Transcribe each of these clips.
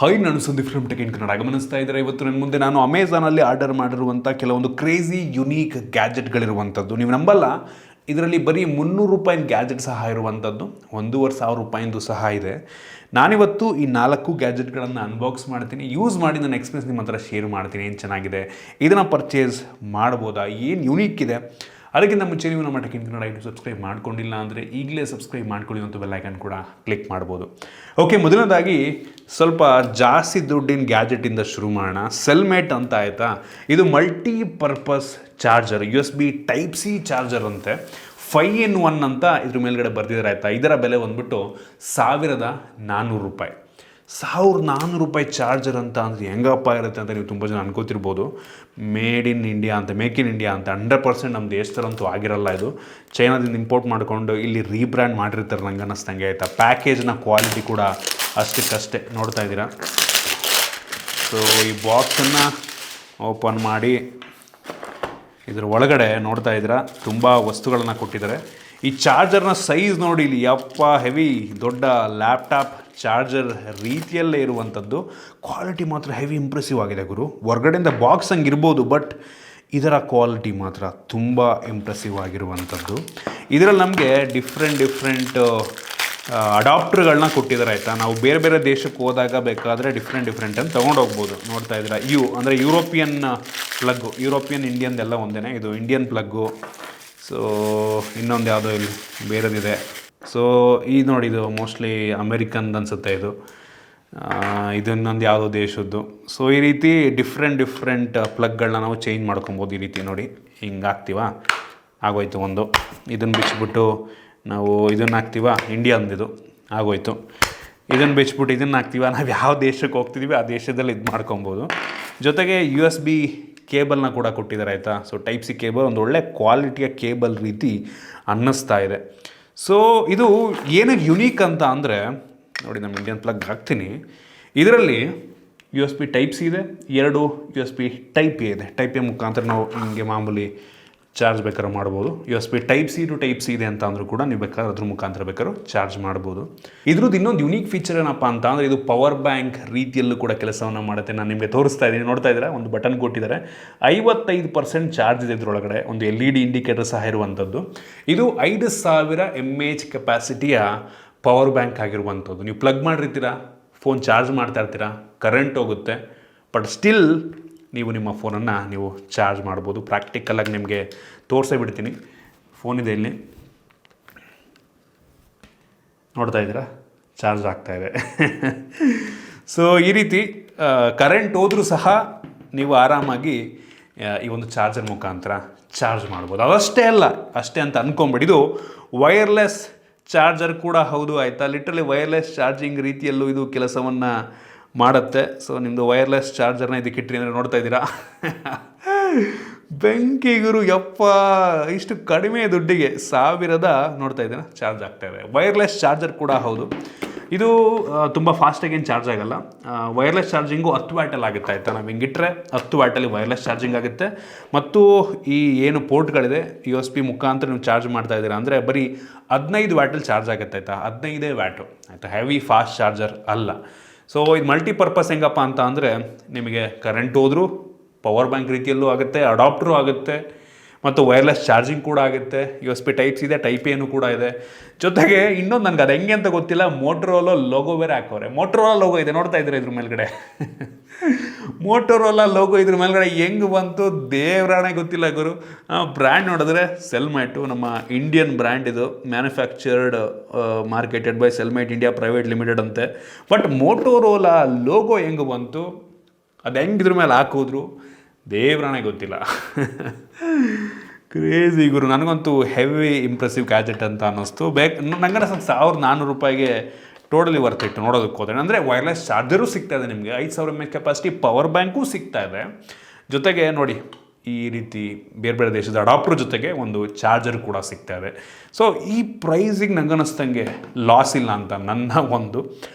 Hi, ನಾನು Sandeep from tech in Kannada ಗಮನಿಸ್ತಾ ಇದ್ದಾರೆ. ಇವತ್ತು ನನ್ನ ಮುಂದೆ ನಾನು ಅಮೆಝಾನಲ್ಲಿ ಆರ್ಡರ್ ಮಾಡಿರುವಂಥ ಕೆಲವೊಂದು ಕ್ರೇಜಿ ಯುನೀಕ್ ಗ್ಯಾಜೆಟ್ಗಳಿರುವಂಥದ್ದು. ನೀವು ನಂಬಲ್ಲ, ಇದರಲ್ಲಿ ಬರೀ 300 ರೂಪಾಯಿನ ಗ್ಯಾಜೆಟ್ ಸಹ ಇರುವಂಥದ್ದು, 1,500 ರೂಪಾಯಿಂದು ಸಹ ಇದೆ. ನಾನಿವತ್ತು ಈ 4 ಗ್ಯಾಜೆಟ್ಗಳನ್ನು ಅನ್ಬಾಕ್ಸ್ ಮಾಡ್ತೀನಿ, ಯೂಸ್ ಮಾಡಿ ನನ್ನ ಎಕ್ಸ್ಪೀರಿಯನ್ಸ್ ನಿಮ್ಮ ಹತ್ರ ಶೇರ್ ಮಾಡ್ತೀನಿ. ಏನು ಚೆನ್ನಾಗಿದೆ, ಇದನ್ನು ಪರ್ಚೇಸ್ ಮಾಡ್ಬೋದಾ, ಏನು ಯುನೀಕ್ ಇದೆ. ಅದಕ್ಕಿಂತ ಮುಂಚೆ ನೀವು ನಮ್ಮ tech in Kannada YouTube subscribe ಮಾಡ್ಕೊಂಡಿಲ್ಲ ಅಂದರೆ ಈಗಲೇ ಸಬ್ಸ್ಕ್ರೈಬ್ ಮಾಡ್ಕೊಳ್ಳಿ ಮತ್ತು ಬೆಲ್ ಐಕನ್ ಕೂಡ ಕ್ಲಿಕ್ ಮಾಡ್ಬೋದು. ಓಕೆ, ಮೊದಲನೇದಾಗಿ ಸ್ವಲ್ಪ ಜಾಸ್ತಿ ದುಡ್ಡಿನ ಗ್ಯಾಜೆಟಿಂದ ಶುರು ಮಾಡೋಣ. ಸೆಲ್ಮೇಟ್ ಅಂತ ಆಯಿತಾ, ಇದು multipurpose charger, USB Type-C charger ಅಂತೆ. 5-in-1 ಅಂತ ಇದ್ರ ಮೇಲ್ಗಡೆ ಬರ್ದಿದ್ದಾರೆ ಆಯಿತಾ. ಇದರ ಬೆಲೆ ಬಂದ್ಬಿಟ್ಟು 1,400 ರೂಪಾಯಿ. 1,400 ರೂಪಾಯಿ ಚಾರ್ಜರ್ ಅಂತ ಅಂದರೆ ಹೆಂಗಪ್ಪ ಇರುತ್ತೆ ಅಂತ ನೀವು ತುಂಬ ಜನ ಅನ್ಕೋತಿರ್ಬೋದು. ಮೇಡ್ ಇನ್ ಇಂಡಿಯಾ ಅಂತ, ಮೇಕ್ ಇನ್ ಇಂಡಿಯಾ ಅಂತ 100% ನಮ್ಮ ದೇಶದಲ್ಲಂತೂ ಆಗಿರಲ್ಲ. ಇದು ಚೈನಾದಿಂದ ಇಂಪೋರ್ಟ್ ಮಾಡಿಕೊಂಡು ಇಲ್ಲಿ ರೀಬ್ರ್ಯಾಂಡ್ ಮಾಡಿರ್ತಾರೆ ನಂಗೆ ಅನ್ನಿಸ್ತಂಗೆ ಆಯಿತಾ. ಪ್ಯಾಕೇಜ್ನ ಕ್ವಾಲಿಟಿ ಕೂಡ ಅಷ್ಟಕ್ಕಷ್ಟೇ ನೋಡ್ತಾ ಇದ್ದೀರಾ. ಸೊ ಈ ಬಾಕ್ಸನ್ನು ಓಪನ್ ಮಾಡಿ ಇದ್ರ ಒಳಗಡೆ ನೋಡ್ತಾ ಇದ್ದೀರಾ ತುಂಬ ವಸ್ತುಗಳನ್ನು ಕೊಟ್ಟಿದ್ದಾರೆ. ಈ ಚಾರ್ಜರ್ನ ಸೈಜ್ ನೋಡಿ ಇಲ್ಲಿ, ಯಪ್ಪ ಹೆವಿ, ದೊಡ್ಡ ಲ್ಯಾಪ್ಟಾಪ್ ಚಾರ್ಜರ್ ರೀತಿಯಲ್ಲೇ ಇರುವಂಥದ್ದು. ಕ್ವಾಲಿಟಿ ಮಾತ್ರ ಹೆವಿ ಇಂಪ್ರೆಸಿವ್ ಆಗಿದೆ ಗುರು. ಹೊರ್ಗಡೆಯಿಂದ ಬಾಕ್ಸ್ ಹಂಗೆ ಇರ್ಬೋದು, ಬಟ್ ಇದರ ಕ್ವಾಲಿಟಿ ಮಾತ್ರ ತುಂಬ ಇಂಪ್ರೆಸಿವ್ ಆಗಿರುವಂಥದ್ದು. ಇದರಲ್ಲಿ ನಮಗೆ ಡಿಫ್ರೆಂಟ್ ಅಡಾಪ್ಟರ್ಗಳನ್ನ ಕೊಟ್ಟಿದ್ದಾರೆ ಆಯಿತಾ. ನಾವು ಬೇರೆ ಬೇರೆ ದೇಶಕ್ಕೆ ಹೋದಾಗ ಬೇಕಾದರೆ ಡಿಫ್ರೆಂಟ್ ಅಂತ ತೊಗೊಂಡು ಹೋಗ್ಬೋದು. ನೋಡ್ತಾ ಇದ್ದೀರಾ, ಅಂದರೆ ಯುರೋಪಿಯನ್ ಪ್ಲಗ್ಗು, ಯುರೋಪಿಯನ್ ಇಂಡಿಯನ್ದೆಲ್ಲ ಒಂದೇ. ಇದು ಇಂಡಿಯನ್ ಪ್ಲಗ್ಗು. ಸೊ ಇನ್ನೊಂದು ಯಾವುದೋ ಇಲ್ಲಿ ಬೇರೆದಿದೆ. ಸೊ ಈ ನೋಡಿ, ಇದು ಮೋಸ್ಟ್ಲಿ ಅಮೇರಿಕನ್ ಅನಿಸುತ್ತೆ. ಇದು ಇನ್ನೊಂದು ಯಾವುದೋ ದೇಶದ್ದು. ಸೊ ಈ ರೀತಿ ಡಿಫ್ರೆಂಟ್ ಪ್ಲಗ್ಗಳನ್ನ ನಾವು ಚೇಂಜ್ ಮಾಡ್ಕೊಬೋದು. ಈ ರೀತಿ ನೋಡಿ, ಹಿಂಗೆ ಹಾಕ್ತೀವ, ಆಗೋಯ್ತು ಒಂದು. ಇದನ್ನು ಬಿಚ್ಚಿಬಿಟ್ಟು ನಾವು ಇದನ್ನು ಹಾಕ್ತೀವ, ಇಂಡಿಯನ್ದಿದು ಆಗೋಯ್ತು. ಇದನ್ನು ಬಿಚ್ಚಿಬಿಟ್ಟು ಇದನ್ನು ಹಾಕ್ತೀವ, ನಾವು ಯಾವ ದೇಶಕ್ಕೆ ಹೋಗ್ತಿದ್ದೀವಿ ಆ ದೇಶದಲ್ಲಿ ಇದು ಮಾಡ್ಕೊಬೋದು. ಜೊತೆಗೆ USB ಕೇಬಲ್ನ ಕೂಡ ಕೊಟ್ಟಿದ್ದಾರೆ ಆಯಿತಾ. ಸೊ Type-C ಕೇಬಲ್, ಒಂದು ಒಳ್ಳೆ ಕ್ವಾಲಿಟಿಯ ಕೇಬಲ್ ರೀತಿ ಅನ್ನಿಸ್ತಾ ಇದೆ. ಸೊ ಇದು ಏನಕ್ಕೆ ಯುನೀಕ್ ಅಂತ ಅಂದರೆ ನೋಡಿ, ನಮ್ಮ ಇಂಡಿಯನ್ ಪ್ಲಗ್ ಹಾಕ್ತೀನಿ. ಇದರಲ್ಲಿ USB Type-C ಇದೆ, 2 USB Type-A ಇದೆ. Type-A ಮುಖಾಂತರ ನಾವು ಹಿಂಗೆ ಮಾಮೂಲಿ ಚಾರ್ಜ್ ಬೇಕಾದ್ರೂ ಮಾಡ್ಬೋದು. USB Type-C to Type-C ಇದೆ ಅಂತ ಅಂದರೂ ಕೂಡ ನೀವು ಬೇಕಾದ್ರೆ ಅದ್ರ ಮುಖಾಂತರ ಬೇಕಾದ್ರೂ ಚಾರ್ಜ್ ಮಾಡ್ಬೋದು. ಇದ್ರದ್ದು ಇನ್ನೊಂದು ಯುನೀಕ್ ಫೀಚರ್ ಏನಪ್ಪ ಅಂತ ಅಂದರೆ, ಇದು ಪವರ್ ಬ್ಯಾಂಕ್ ರೀತಿಯಲ್ಲೂ ಕೂಡ ಕೆಲಸವನ್ನು ಮಾಡುತ್ತೆ. ನಾನು ನಿಮಗೆ ತೋರಿಸ್ತಾ ಇದ್ದೀನಿ, ನೋಡ್ತಾ ಇದ್ದೀರಾ, ಒಂದು ಬಟನ್ ಕೊಟ್ಟಿದ್ದಾರೆ. 55% ಚಾರ್ಜ್ ಇದೆ ಇದರೊಳಗಡೆ. ಒಂದು LED ಇಂಡಿಕೇಟರ್ ಸಹ ಇರುವಂಥದ್ದು. ಇದು 5,000 mAh ಕೆಪಾಸಿಟಿಯ ಪವರ್ ಬ್ಯಾಂಕ್ ಆಗಿರುವಂಥದ್ದು. ನೀವು ಪ್ಲಗ್ ಮಾಡಿರ್ತೀರಾ, ಫೋನ್ ಚಾರ್ಜ್ ಮಾಡ್ತಾ ಇರ್ತೀರಾ, ಕರೆಂಟ್ ಹೋಗುತ್ತೆ, ಬಟ್ ಸ್ಟಿಲ್ ನೀವು ನಿಮ್ಮ ಫೋನನ್ನು ನೀವು ಚಾರ್ಜ್ ಮಾಡ್ಬೋದು. ಪ್ರಾಕ್ಟಿಕಲಾಗಿ ನಿಮಗೆ ತೋರಿಸೇ ಬಿಡ್ತೀನಿ. ಫೋನಿದೆ ಇಲ್ಲಿ, ನೋಡ್ತಾ ಇದ್ದೀರಾ, ಚಾರ್ಜ್ ಆಗ್ತಾಯಿದೆ. ಸೊ ಈ ರೀತಿ ಕರೆಂಟ್ ಹೋದರೂ ಸಹ ನೀವು ಆರಾಮಾಗಿ ಈ ಒಂದು ಚಾರ್ಜರ್ ಮುಖಾಂತರ ಚಾರ್ಜ್ ಮಾಡ್ಬೋದು. ಅದಷ್ಟೇ ಅಲ್ಲ, ಅಷ್ಟೇ ಅಂತ ಅಂದ್ಕೊಂಬೇಡಿ, ಇದು ವೈರ್ಲೆಸ್ ಚಾರ್ಜರ್ ಕೂಡ ಹೌದು ಆಯಿತಾ. ಲಿಟ್ರಲಿ ವೈರ್ಲೆಸ್ ಚಾರ್ಜಿಂಗ್ ರೀತಿಯಲ್ಲೂ ಇದು ಕೆಲಸವನ್ನು ಮಾಡುತ್ತೆ. ಸೊ ನಿಮ್ಮದು ವೈರ್ಲೆಸ್ ಚಾರ್ಜರ್ನ ಇದಕ್ಕಿಟ್ರಿ ಅಂದರೆ ನೋಡ್ತಾ ಇದ್ದೀರಾ, ಬೆಂಕಿಗುರು, ಯಪ್ಪ, ಇಷ್ಟು ಕಡಿಮೆ ದುಡ್ಡಿಗೆ 1,000 ನೋಡ್ತಾ ಇದ್ದೀರಾ ಚಾರ್ಜ್ ಆಗ್ತಾಯಿದೆ. ವೈರ್ಲೆಸ್ ಚಾರ್ಜರ್ ಕೂಡ ಹೌದು. ಇದು ತುಂಬ ಫಾಸ್ಟಾಗೇನು ಚಾರ್ಜ್ ಆಗೋಲ್ಲ. ವೈರ್ಲೆಸ್ ಚಾರ್ಜಿಂಗು 10 ವ್ಯಾಟಲ್ಲಿ ಆಗುತ್ತೆ ಆಯಿತಾ. ನಾವು ಹಿಂಗಿಟ್ರೆ 10 ವ್ಯಾಟಲ್ಲಿ ವೈರ್ಲೆಸ್ ಚಾರ್ಜಿಂಗ್ ಆಗುತ್ತೆ. ಮತ್ತು ಈ ಏನು ಪೋರ್ಟ್ಗಳಿದೆ, USB ಮುಖಾಂತರ ನೀವು ಚಾರ್ಜ್ ಮಾಡ್ತಾ ಇದ್ದೀರಾ ಅಂದರೆ ಬರೀ 15 ವ್ಯಾಟಲ್ಲಿ ಚಾರ್ಜ್ ಆಗುತ್ತೆ ಆಯಿತಾ. 15 ವ್ಯಾಟು ಆಯಿತಾ, ಹೆವಿ ಫಾಸ್ಟ್ ಚಾರ್ಜರ್ ಅಲ್ಲ. ಸೊ ಇದು ಮಲ್ಟಿಪರ್ಪಸ್ ಹೆಂಗಪ್ಪ ಅಂತ ಅಂದರೆ, ನಿಮಗೆ ಕರೆಂಟ್ ಹೋದರೂ ಪವರ್ ಬ್ಯಾಂಕ್ ರೀತಿಯಲ್ಲೂ ಆಗುತ್ತೆ, ಅಡಾಪ್ಟ್ರು ಆಗುತ್ತೆ, ಮತ್ತು ವೈರ್ಲೆಸ್ ಚಾರ್ಜಿಂಗ್ ಕೂಡ ಆಗುತ್ತೆ. USB Type-C ಇದೆ, Type-A ಕೂಡ ಇದೆ. ಜೊತೆಗೆ ಇನ್ನೊಂದು ನನಗೆ ಅದು ಹೆಂಗೆ ಅಂತ ಗೊತ್ತಿಲ್ಲ, ಮೋಟೋರೋಲಾ ಲೋಗೋ ಬೇರೆ ಹಾಕೋರೆ. ಮೋಟೋರೋಲಾ ಲೋಗೋ ಇದೆ, ನೋಡ್ತಾ ಇದ್ದೀರಾ ಇದ್ರ ಮೇಲ್ಗಡೆ. ಮೋಟೋರೋಲಾ ಲೋಗೋ ಇದ್ರ ಮೇಲ್ಗಡೆ ಹೆಂಗೆ ಬಂತು ದೇವ್ರಾಣೆ ಗೊತ್ತಿಲ್ಲ ಗುರು. ಬ್ರ್ಯಾಂಡ್ ನೋಡಿದ್ರೆ ಸೆಲ್ಮೇಟು, ನಮ್ಮ ಇಂಡಿಯನ್ ಬ್ರ್ಯಾಂಡ್ ಇದು. Manufactured marketed by Cellmate India private limited ಅಂತೆ. ಬಟ್ ಮೋಟೋರೋಲಾ ಲೋಗೋ ಹೆಂಗೆ ಬಂತು, ಅದು ಹೆಂಗೆ ಇದ್ರ ಮೇಲೆ ಹಾಕಿದ್ರು ದೇವ್ರಾಣೆ ಗೊತ್ತಿಲ್ಲ. ಕ್ರೇಜಿ ಗುರು. ನನಗಂತೂ ಹೆವಿ ಇಂಪ್ರೆಸಿವ್ ಗ್ಯಾಜೆಟ್ ಅಂತ ಅನ್ನಿಸ್ತು. ನಂಗೆ 1,400 ರೂಪಾಯಿಗೆ ಟೋಟಲಿ ವರ್ತ್ ಇಟ್ಟು ನೋಡೋದಕ್ಕೆ ಹೋದ್ರೆ. ಅಂದರೆ ವೈರ್ಲೆಸ್ ಚಾರ್ಜರು ಸಿಗ್ತಾ ಇದೆ ನಿಮಗೆ, 5,000 mAh ಕೆಪಾಸಿಟಿ ಪವರ್ ಬ್ಯಾಂಕು ಸಿಗ್ತಾ ಇದೆ. ಜೊತೆಗೆ ನೋಡಿ, ಈ ರೀತಿ ಬೇರೆ ಬೇರೆ ದೇಶದ ಅಡಾಪ್ಟರ್ ಜೊತೆಗೆ ಒಂದು ಚಾರ್ಜರ್ ಕೂಡ ಸಿಗ್ತಾ ಇದೆ. ಸೊ ಈ ಪ್ರೈಸಿಗೆ ನಂಗೆ ಅನ್ನಿಸ್ತಂಗೆ ಲಾಸ್ ಇಲ್ಲ ಅಂತ ನನ್ನ ಒಂದು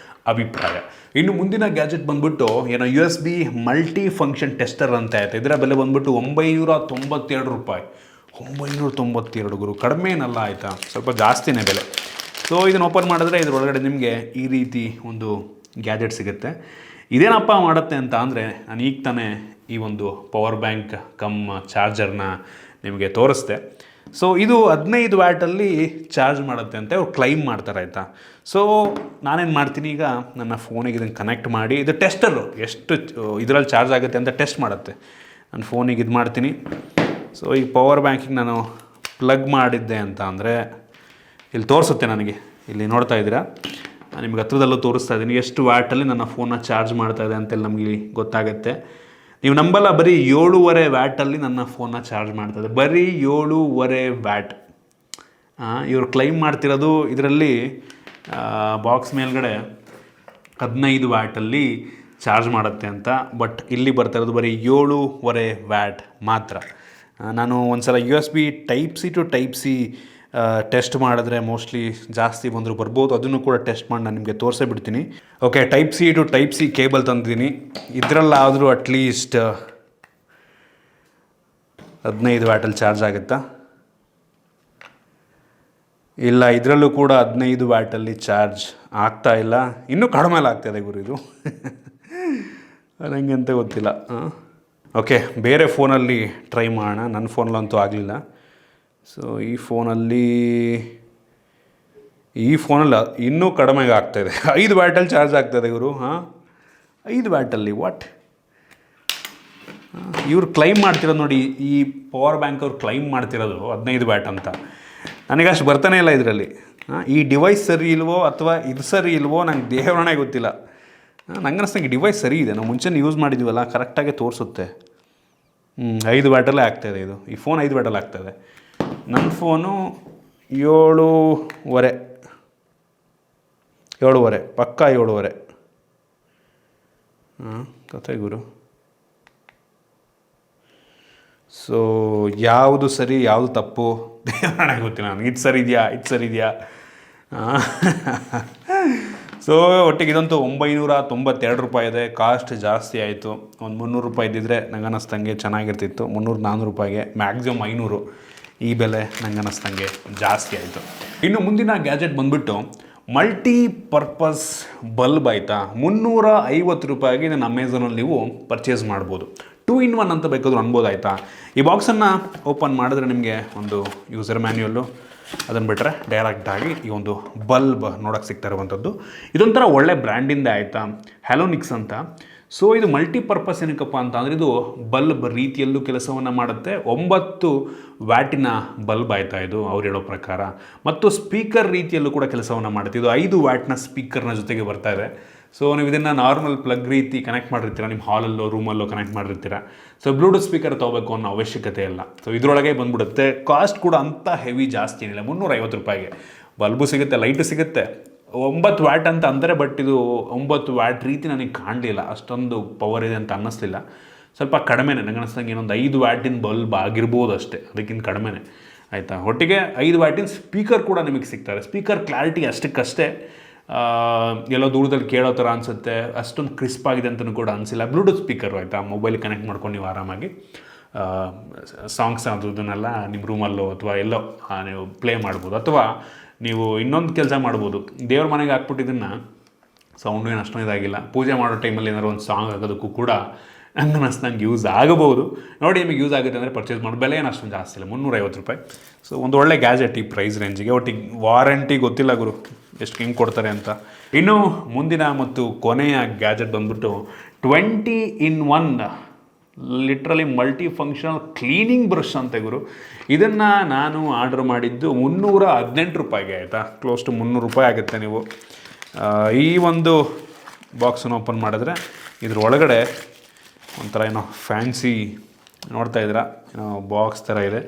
ಅಭಿಪ್ರಾಯ. ಇನ್ನು ಮುಂದಿನ ಗ್ಯಾಜೆಟ್ ಬಂದ್ಬಿಟ್ಟು ಏನೋ USB ಮಲ್ಟಿ ಫಂಕ್ಷನ್ ಟೆಸ್ಟರ್ ಅಂತ ಆಯ್ತು. ಇದರ ಬೆಲೆ ಬಂದ್ಬಿಟ್ಟು 992 ರೂಪಾಯಿ. 992 ಗುರು, ಕಡಿಮೆ ಏನಲ್ಲ ಆಯಿತಾ, ಸ್ವಲ್ಪ ಜಾಸ್ತಿನೇ ಬೆಲೆ. ಸೊ ಇದನ್ನು ಓಪನ್ ಮಾಡಿದ್ರೆ ಇದರೊಳಗಡೆ ನಿಮಗೆ ಈ ರೀತಿ ಒಂದು ಗ್ಯಾಜೆಟ್ ಸಿಗುತ್ತೆ. ಇದೇನಪ್ಪ ಮಾಡುತ್ತೆ ಅಂತ ಅಂದರೆ ನಾನು ಈಗ ತಾನೇ ಈ ಒಂದು ಪವರ್ ಬ್ಯಾಂಕ್ ಕಮ್ ಚಾರ್ಜರ್ನ ನಿಮಗೆ ತೋರಿಸ್ದೆ. ಸೊ ಇದು 15 ವ್ಯಾಟಲ್ಲಿ ಚಾರ್ಜ್ ಮಾಡುತ್ತೆ ಅಂತ ಅವ್ರು ಕ್ಲೈಮ್ ಮಾಡ್ತಾರೆ ಆಯಿತಾ. ಸೊ ನಾನೇನು ಮಾಡ್ತೀನಿ, ಈಗ ನನ್ನ ಫೋನಿಗೆ ಇದನ್ನು ಕನೆಕ್ಟ್ ಮಾಡಿ, ಇದು ಟೆಸ್ಟರು ಎಷ್ಟು ಇದರಲ್ಲಿ ಚಾರ್ಜ್ ಆಗುತ್ತೆ ಅಂತ ಟೆಸ್ಟ್ ಮಾಡುತ್ತೆ. ನನ್ನ ಫೋನಿಗೆ ಇದು ಮಾಡ್ತೀನಿ. ಸೊ ಈ ಪವರ್ ಬ್ಯಾಂಕಿಗೆ ನಾನು ಪ್ಲಗ್ ಮಾಡಿದ್ದೆ ಅಂತ ಅಂದರೆ ಇಲ್ಲಿ ತೋರಿಸುತ್ತೆ ನನಗೆ, ಇಲ್ಲಿ ನೋಡ್ತಾ ಇದ್ದೀರಾ, ನಿಮ್ಗೆ ಹತ್ರದಲ್ಲೂ ತೋರಿಸ್ತಾ ಇದ್ದೀನಿ ಎಷ್ಟು ವ್ಯಾಟಲ್ಲಿ ನನ್ನ ಫೋನ್ನ ಚಾರ್ಜ್ ಮಾಡ್ತಾಯಿದೆ ಅಂತೆಲ್ಲ ನಮಗೆ ಗೊತ್ತಾಗುತ್ತೆ. ನೀವು ನಂಬಲ್ಲ, ಬರೀ 7.5 ವ್ಯಾಟಲ್ಲಿ ನನ್ನ ಫೋನ್ನ ಚಾರ್ಜ್ ಮಾಡ್ತದೆ, ಬರೀ 7.5 ವ್ಯಾಟ್. ಇವರು ಕ್ಲೈಮ್ ಮಾಡ್ತಿರೋದು ಇದರಲ್ಲಿ ಬಾಕ್ಸ್ ಮೇಲ್ಗಡೆ 15 ವ್ಯಾಟಲ್ಲಿ ಚಾರ್ಜ್ ಮಾಡುತ್ತೆ ಅಂತ, ಬಟ್ ಇಲ್ಲಿ ಬರ್ತಾ ಇರೋದು ಬರೀ 7.5 ವ್ಯಾಟ್ ಮಾತ್ರ. ನಾನು ಒಂದು ಸಲ USB type C to type C test ಮಾಡಿದ್ರೆ ಮೋಸ್ಟ್ಲಿ ಜಾಸ್ತಿ ಬಂದರೂ ಬರ್ಬೋದು, ಅದನ್ನು ಕೂಡ ಟೆಸ್ಟ್ ಮಾಡಿ ನಾನು ನಿಮಗೆ ತೋರಿಸೇ ಬಿಡ್ತೀನಿ. Okay, type C to type C cable ತಂದಿದ್ದೀನಿ. ಇದರಲ್ಲಾದರೂ ಅಟ್ಲೀಸ್ಟ್ 15 ವ್ಯಾಟಲ್ಲಿ ಚಾರ್ಜ್ ಆಗುತ್ತಾ? ಇಲ್ಲ, ಇದರಲ್ಲೂ ಕೂಡ 15 ವ್ಯಾಟಲ್ಲಿ ಚಾರ್ಜ್ ಆಗ್ತಾ ಇಲ್ಲ, ಇನ್ನೂ ಕಡಿಮೆ ಆಗ್ತಾಯಿದೆ ಗುರು ಇದು. ನನಗೆ ಅಂತ ಗೊತ್ತಿಲ್ಲ. ಓಕೆ, ಬೇರೆ ಫೋನಲ್ಲಿ ಟ್ರೈ ಮಾಡೋಣ. ನನ್ನ ಫೋನಲ್ಲಂತೂ ಆಗಲಿಲ್ಲ. ಸೊ ಈ ಫೋನಲ್ಲಿ ಇನ್ನೂ ಕಡಿಮೆಗೆ ಆಗ್ತಾಯಿದೆ, 5 ವ್ಯಾಟಲ್ಲಿ ಚಾರ್ಜ್ ಆಗ್ತಾಯಿದೆ ಗುರು. 5 ವ್ಯಾಟಲ್ಲಿ ವಾಟ್? ಇವ್ರು ಕ್ಲೈಮ್ ಮಾಡ್ತಿರೋದು ನೋಡಿ, ಈ ಪವರ್ ಬ್ಯಾಂಕ್ ಅವ್ರು ಕ್ಲೈಮ್ ಮಾಡ್ತಿರೋದು 15 ವ್ಯಾಟ್ ಅಂತ. ನನಗಷ್ಟು ಬರ್ತಾನೆ ಇಲ್ಲ ಇದರಲ್ಲಿ. ಈ ಡಿವೈಸ್ ಸರಿ ಇಲ್ವೋ ಅಥವಾ ಇದು ಸರಿ ಇಲ್ವೋ ನಂಗೆ ದೇವರಣೆ ಗೊತ್ತಿಲ್ಲ. ನಂಗೆ ಅನಿಸ್ತಂಗೆ ಡಿವೈಸ್ ಸರಿ ಇದೆ, ನಾವು ಮುಂಚೆನೇ ಯೂಸ್ ಮಾಡಿದ್ದೀವಲ್ಲ, ಕರೆಕ್ಟಾಗಿ ತೋರಿಸುತ್ತೆ. 5 ವ್ಯಾಟಲ್ಲೇ ಆಗ್ತಾಯಿದೆ ಇದು. ಈ ಫೋನ್ 5 ವ್ಯಾಟಲ್ಲಿ ಆಗ್ತಾಯಿದೆ. ನನ್ನ ಫೋನು 7.5 ಪಕ್ಕಾ 7.5. ಕತೆ ಗುರು. ಸೊ ಯಾವುದು ಸರಿ ಯಾವುದು ತಪ್ಪು ದೇವರಣೆ ಗೊತ್ತಿಲ್ಲ ನನಗೆ. ಇದು ಸರಿ ಇದೆಯಾ ಸೊ ಒಟ್ಟಿಗೆ ಇದಂತೂ 992 ರೂಪಾಯಿ ಇದೆ. ಕಾಸ್ಟ್ ಜಾಸ್ತಿ ಆಯಿತು. ಒಂದು 300 ರೂಪಾಯಿ ಇದ್ದಿದ್ರೆ ನಂಗೆ ಅನ್ನಿಸ್ತಂಗೆ ಚೆನ್ನಾಗಿರ್ತಿತ್ತು. 300-400 ರೂಪಾಯಿಗೆ, ಮ್ಯಾಕ್ಸಿಮಮ್ 500. ಈ ಬೆಲೆ ನಂಗೆ ಅನ್ನಿಸ್ತಂಗೆ ಜಾಸ್ತಿ ಆಯಿತು. ಇನ್ನು ಮುಂದಿನ ಗ್ಯಾಜೆಟ್ ಬಂದುಬಿಟ್ಟು ಮಲ್ಟಿಪರ್ಪಸ್ ಬಲ್ಬ್ ಆಯಿತಾ. 350 ರೂಪಾಯಿಗೆ ಇದನ್ನು ಅಮೆಝಾನಲ್ಲಿ ನೀವು ಪರ್ಚೇಸ್ ಮಾಡ್ಬೋದು. 2 in 1 ಅಂತ ಬೇಕಾದರೂ ಅನ್ಬೋದು ಆಯಿತಾ. ಈ ಬಾಕ್ಸನ್ನು ಓಪನ್ ಮಾಡಿದ್ರೆ ನಿಮಗೆ ಒಂದು ಯೂಸರ್ ಮ್ಯಾನ್ಯುಯಲ್ಲು, ಅದನ್ನು ಬಿಟ್ಟರೆ ಡೈರೆಕ್ಟಾಗಿ ಈ ಒಂದು ಬಲ್ಬ್ ನೋಡೋಕ್ಕೆ ಸಿಗ್ತಾ ಇರುವಂಥದ್ದು. ಇದೊಂಥರ ಒಳ್ಳೆ ಬ್ರ್ಯಾಂಡಿಂದ ಆಯಿತಾ, ಹ್ಯಾಲೋನಿಕ್ಸ್ ಅಂತ. ಸೊ ಇದು ಮಲ್ಟಿಪರ್ಪಸ್ ಏನಕ್ಕಪ್ಪ ಅಂತ ಅಂದರೆ ಇದು ಬಲ್ಬ್ ರೀತಿಯಲ್ಲೂ ಕೆಲಸವನ್ನು ಮಾಡುತ್ತೆ. 9 ವ್ಯಾಟಿನ ಬಲ್ಬ್ ಆಯಿತಾ ಇದು ಅವ್ರು ಹೇಳೋ ಪ್ರಕಾರ. ಮತ್ತು ಸ್ಪೀಕರ್ ರೀತಿಯಲ್ಲೂ ಕೂಡ ಕೆಲಸವನ್ನು ಮಾಡುತ್ತೆ. ಇದು 5 ವ್ಯಾಟ್ನ ಸ್ಪೀಕರ್ನ ಜೊತೆಗೆ ಬರ್ತಾ ಇದೆ. ಸೊ ನೀವು ಇದನ್ನು ನಾರ್ಮಲ್ ಪ್ಲಗ್ ರೀತಿ ಕನೆಕ್ಟ್ ಮಾಡಿರ್ತೀರ, ನಿಮ್ಮ ಹಾಲಲ್ಲೋ ರೂಮಲ್ಲೋ ಕನೆಕ್ಟ್ ಮಾಡಿರ್ತೀರ. ಸೊ ಬ್ಲೂಟೂತ್ ಸ್ಪೀಕರ್ ತೊಗೋಬೇಕು ಅನ್ನೋ ಅವಶ್ಯಕತೆ ಇಲ್ಲ. ಸೊ ಇದರೊಳಗೆ ಬಂದ್ಬಿಡುತ್ತೆ. ಕಾಸ್ಟ್ ಕೂಡ ಅಂಥ ಹೆವಿ ಜಾಸ್ತಿ ಏನಿಲ್ಲ, 350 ರೂಪಾಯಿಗೆ ಬಲ್ಬು ಸಿಗುತ್ತೆ, ಲೈಟು ಸಿಗುತ್ತೆ. 9 ವ್ಯಾಟ್ ಅಂತ ಅಂದರೆ, ಬಟ್ ಇದು 9 ವ್ಯಾಟ್ ರೀತಿ ನನಗೆ ಕಾಣಲಿಲ್ಲ, ಅಷ್ಟೊಂದು ಪವರ್ ಇದೆ ಅಂತ ಅನ್ನಿಸ್ಲಿಲ್ಲ. ಸ್ವಲ್ಪ ಕಡಿಮೆನೇ ನನಗೆ ಅನ್ನಿಸ್ದಂಗೆ, ಇನ್ನೊಂದು 5 ವ್ಯಾಟಿನ ಬಲ್ಬ್ ಆಗಿರ್ಬೋದು ಅಷ್ಟೇ, ಅದಕ್ಕಿಂತ ಕಡಿಮೆನೇ ಆಯಿತಾ. ಒಟ್ಟಿಗೆ 5 ವ್ಯಾಟಿನ ಸ್ಪೀಕರ್ ಕೂಡ ನಿಮಗೆ ಸಿಗ್ತಾರೆ. ಸ್ಪೀಕರ್ ಕ್ಲಾರಿಟಿ ಅಷ್ಟಕ್ಕಷ್ಟೇ, ಎಲ್ಲೋ ದೂರದಲ್ಲಿ ಕೇಳೋ ಥರ ಅನಿಸುತ್ತೆ, ಅಷ್ಟೊಂದು ಕ್ರಿಸ್ಪ್ ಆಗಿದೆ ಅಂತಲೂ ಕೂಡ ಅನಿಸಿಲ್ಲ. ಬ್ಲೂಟೂತ್ ಸ್ಪೀಕರು ಆಯಿತಾ, ಮೊಬೈಲ್ ಕನೆಕ್ಟ್ ಮಾಡ್ಕೊಂಡು ನೀವು ಆರಾಮಾಗಿ ಸಾಂಗ್ಸ್ ಅದನ್ನೆಲ್ಲ ನಿಮ್ಮ ರೂಮಲ್ಲೋ ಅಥವಾ ಎಲ್ಲೋ ನೀವು ಪ್ಲೇ ಮಾಡ್ಬೋದು. ಅಥವಾ ನೀವು ಇನ್ನೊಂದು ಕೆಲಸ ಮಾಡ್ಬೋದು, ದೇವ್ರ ಮನೆಗೆ ಹಾಕ್ಬಿಟ್ಟಿದ್ದನ್ನು ಸೌಂಡು ಏನು ಅಷ್ಟೊಂದು ಇದಾಗಿಲ್ಲ, ಪೂಜೆ ಮಾಡೋ ಟೈಮಲ್ಲಿ ಏನಾದ್ರು ಒಂದು ಸಾಂಗ್ ಆಗೋದಕ್ಕೂ ಕೂಡ ನಂಗೆ ಯೂಸ್ ಆಗಬಹುದು. ನೋಡಿ, ನಿಮಗೆ ಯೂಸ್ ಆಗುತ್ತೆ ಅಂದರೆ ಪರ್ಚೇಸ್ ಮಾಡಿ. ಬೆಲೆ ಏನು ಅಷ್ಟೊಂದು ಜಾಸ್ತಿ ಇಲ್ಲ, 350 ರೂಪಾಯಿ. ಸೊ ಒಂದು ಒಳ್ಳೆ ಗ್ಯಾಜೆಟ್ ಈ ಪ್ರೈಸ್ ರೇಂಜಿಗೆ. ಒಟ್ಟಿಗೆ ವಾರಂಟಿ ಗೊತ್ತಿಲ್ಲ ಗುರು ಎಷ್ಟು ಹೆಂಗೆ ಕೊಡ್ತಾರೆ ಅಂತ. ಇನ್ನು ಮುಂದಿನ ಮತ್ತು ಕೊನೆಯ ಗ್ಯಾಜೆಟ್ ಬಂದ್ಬಿಟ್ಟು 20 in 1 literally multi functional cleaning brush ಅಂತ ಗುರು. ಇದನ್ನು ನಾನು ಆರ್ಡರ್ ಮಾಡಿದ್ದು 318 ರೂಪಾಯಿಗೆ ಆಯಿತಾ. ಕ್ಲೋಸ್ ಟು 300 ರೂಪಾಯಿ ಆಗುತ್ತೆ. ನೀವು ಈ ಒಂದು ಬಾಕ್ಸನ್ನು ಓಪನ್ ಮಾಡಿದ್ರೆ ಇದ್ರ ಒಳಗಡೆ ಒಂಥರ ಏನೋ ಫ್ಯಾನ್ಸಿ ನೋಡ್ತಾ ಇದ್ದೀರಾ, ಏನೋ ಬಾಕ್ಸ್ ಥರ ಇದೆ.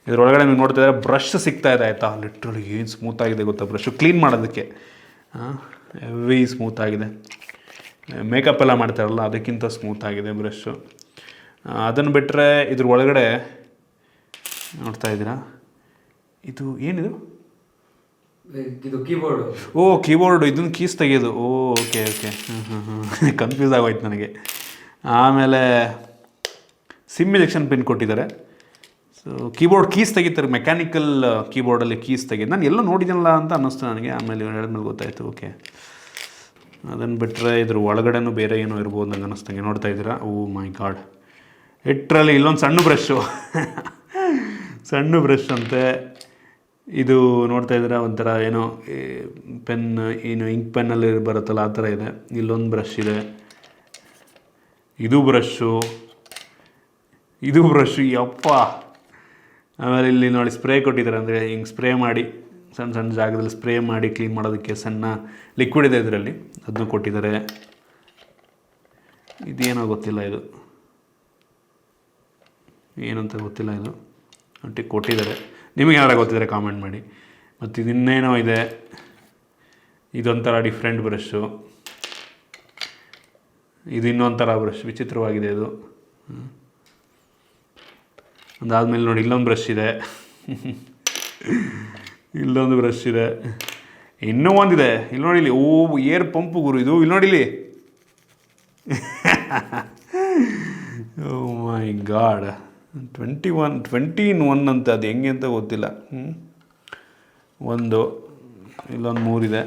ಇದರೊಳಗಡೆ ನೀವು ನೋಡ್ತಾ ಇದ್ದಾರೆ ಬ್ರಷ್ ಸಿಗ್ತಾ ಇದೆ ಆಯಿತಾ. ಲಿಟ್ರಲಿ ಏನು ಸ್ಮೂತಾಗಿದೆ ಗೊತ್ತಾ ಬ್ರಷ್ ಕ್ಲೀನ್ ಮಾಡೋದಕ್ಕೆ. ಹೆವಿ ಸ್ಮೂತಾಗಿದೆ. ಮೇಕಪ್ ಎಲ್ಲ ಮಾಡ್ತಾರಲ್ಲ ಅದಕ್ಕಿಂತ ಸ್ಮೂತಾಗಿದೆ ಬ್ರಷ್ಷು. ಅದನ್ನು ಬಿಟ್ಟರೆ ಇದ್ರ ಒಳಗಡೆ ನೋಡ್ತಾ ಇದ್ದೀರಾ, ಇದು ಏನಿದು? ಇದು ಕೀಬೋರ್ಡು. ಓ ಕೀಬೋರ್ಡು, ಇದನ್ನು ಕೀಸ್ ತೆಗೆಯೋದು. ಓಕೆ ಕನ್ಫ್ಯೂಸ್ ಆಗೋಯ್ತು ನನಗೆ. ಆಮೇಲೆ ಸಿಮ್ ಇಜೆಕ್ಷನ್ ಪಿನ್ ಕೊಟ್ಟಿದ್ದಾರೆ. ಸೊ ಕೀಬೋರ್ಡ್ ಕೀಸ್ ತೆಗಿತಾರೆ, ಮೆಕ್ಯಾನಿಕಲ್ ಕೀಬೋರ್ಡಲ್ಲಿ ಕೀಸ್ ತೆಗೆದು ನಾನು ಎಲ್ಲೋ ನೋಡಿದ್ದೀನಲ್ಲ ಅಂತ ಅನ್ನಿಸ್ತು ನನಗೆ. ಆಮೇಲೆ ಹೇಳಿದ್ಮೇಲೆ ಗೊತ್ತಾಯಿತು. ಓಕೆ ಅದನ್ನು ಬಿಟ್ಟರೆ ಇದ್ರ ಒಳಗಡೆನೂ ಬೇರೆ ಏನೋ ಇರ್ಬೋದು ನಂಗೆ ಅನ್ನಿಸ್ತಂಗೆ. ನೋಡ್ತಾ ಇದ್ದೀರಾ? ಓ ಮೈ ಗಾಡ್, ಇಟ್ರಲ್ಲಿ ಇಲ್ಲೊಂದು ಸಣ್ಣ ಬ್ರಷ್ಷು ಸಣ್ಣ ಬ್ರಷ್ ಅಂತೆ ಇದು. ನೋಡ್ತಾ ಇದ್ದೀರಾ? ಒಂಥರ ಏನೋ ಪೆನ್, ಏನು ಇಂಕ್ ಪೆನ್ನಲ್ಲಿ ಬರುತ್ತಲ್ಲ ಆ ಥರ ಇದೆ. ಇಲ್ಲೊಂದು ಬ್ರಷ್ ಇದೆ, ಇದು ಬ್ರಷ್ಷು, ಇದು ಬ್ರಷ್ಷು, ಯಪ್ಪ. ಆಮೇಲೆ ಇಲ್ಲಿ ನೋಡಿ ಸ್ಪ್ರೇ ಕೊಟ್ಟಿದ್ದಾರೆ, ಅಂದರೆ ಹಿಂಗೆ ಸ್ಪ್ರೇ ಮಾಡಿ ಸಣ್ಣ ಸಣ್ಣ ಜಾಗದಲ್ಲಿ ಸ್ಪ್ರೇ ಮಾಡಿ ಕ್ಲೀನ್ ಮಾಡೋದಕ್ಕೆ ಸಣ್ಣ ಲಿಕ್ವಿಡ್ ಇದೆ ಇದರಲ್ಲಿ, ಅದನ್ನು ಕೊಟ್ಟಿದ್ದಾರೆ. ಇದೇನೋ ಗೊತ್ತಿಲ್ಲ, ಇದು ಏನಂತ ಗೊತ್ತಿಲ್ಲ, ಇದು ಒಟ್ಟಿಗೆ ಕೊಟ್ಟಿದ್ದಾರೆ. ನಿಮಗೆ ಯಾರು ಗೊತ್ತಿದ್ದಾರೆ ಕಾಮೆಂಟ್ ಮಾಡಿ. ಮತ್ತು ಇದನ್ನೇನೋ ಇದೆ, ಇದೊಂಥರ ಡಿಫ್ರೆಂಟ್ ಬ್ರಷ್ಷು, ಇದು ಇನ್ನೊಂಥರ ಬ್ರಷ್, ವಿಚಿತ್ರವಾಗಿದೆ ಇದು. ಅದಾದಮೇಲೆ ನೋಡಿ ಇಲ್ಲೊಂದು ಬ್ರಷ್ ಇದೆ ಇಲ್ಲೊಂದು ಬ್ರಷ್ ಇದೆ, ಇನ್ನೂ ಒಂದಿದೆ. ಇಲ್ಲಿ ನೋಡಿಲಿ, ಓ ಏರ್ ಪಂಪು ಗುರು ಇದು. ಇಲ್ಲಿ ನೋಡಿಲಿ ಓ ಮೈ ಗಾಡ್, 20 in 1 ಅಂತ. ಅದು ಹೆಂಗೆ ಅಂತ ಗೊತ್ತಿಲ್ಲ. ಒಂದು, ಇಲ್ಲೊಂದು 3 ಇದೆ.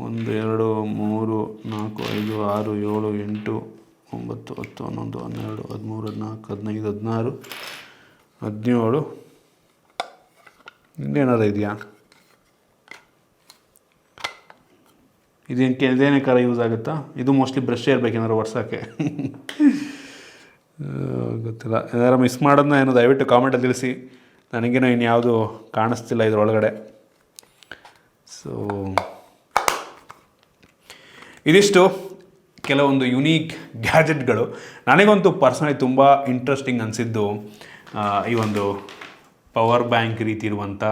1 2 3 4 5 6 7 8 9 10 11 12 13 14 15 16 17 ಇನ್ನೇನಾರ ಇದೆಯಾ? ಇದೇನಕ್ಕಾರ ಯೂಸ್ ಆಗುತ್ತಾ? ಇದು ಮೋಸ್ಟ್ಲಿ ಬ್ರಷ್ ಇರಬೇಕೇನಾರು ಒರ್ಸೋಕ್ಕೆ ಗೊತ್ತಿಲ್ಲ. ಏನಾರು ಮಿಸ್ ಮಾಡೋದನ್ನ ಏನೋ ದಯವಿಟ್ಟು ಕಾಮೆಂಟಲ್ಲಿ ತಿಳಿಸಿ. ನನಗೇನೋ ಇನ್ಯಾವುದು ಕಾಣಿಸ್ತಿಲ್ಲ ಇದರೊಳಗಡೆ. ಸೊ ಇದಿಷ್ಟು ಕೆಲವೊಂದು ಯುನೀಕ್ ಗ್ಯಾಜೆಟ್ಗಳು. ನನಗಂತೂ ಪರ್ಸನಲಿ ತುಂಬ ಇಂಟ್ರೆಸ್ಟಿಂಗ್ ಅನಿಸಿದ್ದು ಈ ಒಂದು ಪವರ್ ಬ್ಯಾಂಕ್ ರೀತಿ ಇರುವಂಥ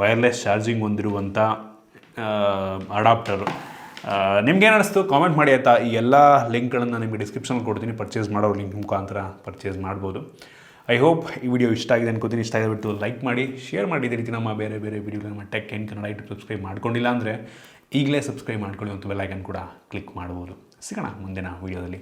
ವೈರ್ಲೆಸ್ ಚಾರ್ಜಿಂಗ್ ಹೊಂದಿರುವಂಥ ಅಡಾಪ್ಟರು. ನಿಮ್ಗೇನು ಅನ್ನಿಸ್ತು ಕಾಮೆಂಟ್ ಮಾಡಿ ಆಯಿತಾ? ಈ ಎಲ್ಲ ಲಿಂಕ್ಗಳನ್ನು ನಿಮಗೆ ಡಿಸ್ಕ್ರಿಪ್ಷನಲ್ಲಿ ಕೊಡ್ತೀನಿ, ಪರ್ಚೇಸ್ ಮಾಡೋ ಲಿಂಕ್ ಮುಖಾಂತರ ಪರ್ಚೇಸ್ ಮಾಡ್ಬೋದು. ಐ ಹೋಪ್ ಈ ವಿಡಿಯೋ ಇಷ್ಟ ಆಗಿದೆ ಅನ್ಕೋತೀನಿ. ಇಷ್ಟ ಆಗಿಬಿಟ್ಟು ಲೈಕ್ ಮಾಡಿ, ಶೇರ್ ಮಾಡಿ. ಇದೇ ರೀತಿ ನಮ್ಮ ಬೇರೆ ಬೇರೆ ವಿಡಿಯೋಗಳು ನಮ್ಮ tech and Kannada YouTube subscribe ಮಾಡ್ಕೊಂಡಿಲ್ಲ ಅಂದರೆ ಈಗಲೇ ಸಬ್ಸ್ಕ್ರೈಬ್ ಮಾಡ್ಕೊಳ್ಳಿ, ಮತ್ತು ಬೆಲ್ ಐಕನ್ ಕೂಡ ಕ್ಲಿಕ್ ಮಾಡ್ಬೋದು. ಸಿಗೋಣ ಮುಂದಿನ ವಿಡಿಯೋದಲ್ಲಿ.